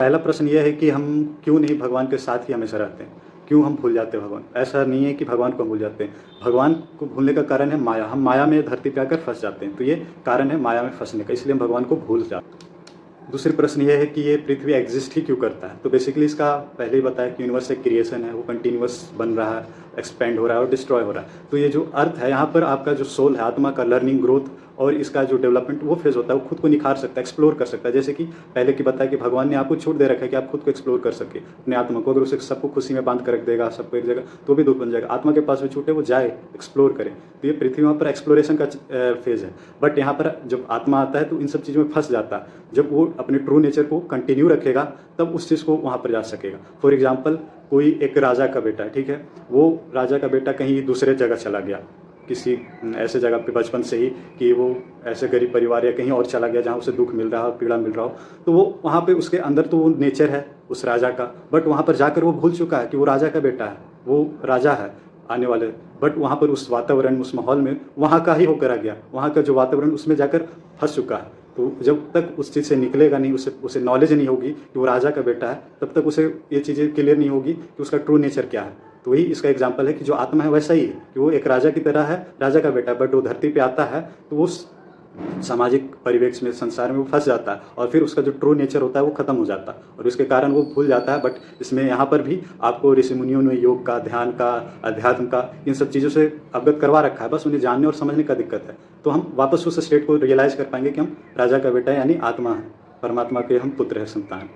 पहला प्रश्न ये है कि हम क्यों नहीं भगवान के साथ ही हमेशा रहते हैं? क्यों हम भूल जाते हैं भगवान? ऐसा नहीं है कि भगवान को हम भूल जाते हैं। भगवान को भूलने का कारण है माया। हम माया में धरती पे आकर फँस जाते हैं। तो ये कारण है माया में फँसने का, इसलिए हम भगवान को भूल जाते हैं। दूसरी प्रश्न ये है कि ये पृथ्वी एग्जिस्ट ही क्यों करता है? तो बेसिकली इसका पहले ही बताया कि यूनिवर्स एक क्रिएशन है, वो कंटिन्यूअस बन रहा है, एक्सपेंड हो रहा है और डिस्ट्रॉय हो रहा है। तो ये जो अर्थ है, यहाँ पर आपका जो सोल है, आत्मा का लर्निंग, ग्रोथ और इसका जो डेवलपमेंट वो फेज होता है, वो खुद को निखार सकता है, एक्सप्लोर कर सकता है। जैसे कि पहले की बताया कि भगवान ने आपको छूट दे रखा है कि आप खुद को एक्सप्लोर कर सके अपने आत्मा को। अगर उसे सबको खुशी में बांध कर रख देगा, सबको एक जगह, तो भी दुख बन जाएगा। आत्मा के पास भी छूट है, वो जाए, एक्सप्लोर करे। तो ये पृथ्वी वहाँ पर एक्सप्लोरेशन का फेज है। बट यहाँ पर जब आत्मा आता है तो इन सब चीज़ों में फंस जाता है। जब वो अपने ट्रू नेचर को कंटिन्यू रखेगा तब उस चीज़ को वहाँ पर जा सकेगा। फॉर एग्जाम्पल, कोई एक राजा का बेटा है, ठीक है, वो राजा का बेटा कहीं दूसरे जगह चला गया, किसी ऐसे जगह पे बचपन से ही कि वो ऐसे गरीब परिवार या कहीं और चला गया जहाँ उसे दुख मिल रहा हो, पीड़ा मिल रहा हो, तो वो वहाँ पे उसके अंदर तो वो नेचर है उस राजा का, बट वहाँ पर जाकर वो भूल चुका है कि वो राजा का बेटा है, वो राजा है आने वाले। बट वहाँ पर उस वातावरण, उस माहौल में वहाँ का ही होकर आ गया, वहाँ का जो वातावरण उसमें जाकर फंस चुका है। तो जब तक उस चीज़ से निकलेगा नहीं, उसे नॉलेज नहीं होगी कि वो राजा का बेटा है, तब तक उसे ये चीज़ें क्लियर नहीं होगी कि उसका ट्रू नेचर क्या है। तो वही इसका एग्जाम्पल है कि जो आत्मा है वैसा ही है कि वो एक राजा की तरह है, राजा का बेटा, बट वो धरती पे आता है तो वो सामाजिक परिवेश में, संसार में वो फंस जाता है और फिर उसका जो ट्रू नेचर होता है वो खत्म हो जाता है और इसके कारण वो भूल जाता है। बट इसमें यहाँ पर भी आपको ऋषि मुनियों ने योग का, ध्यान का, अध्यात्म का, इन सब चीज़ों से अवगत करवा रखा है। बस उन्हें जानने और समझने का दिक्कत है। तो हम वापस उस स्टेट को रियलाइज़ कर पाएंगे कि हम राजा का बेटा यानी आत्मा है, परमात्मा के हम पुत्र हैं, संतान।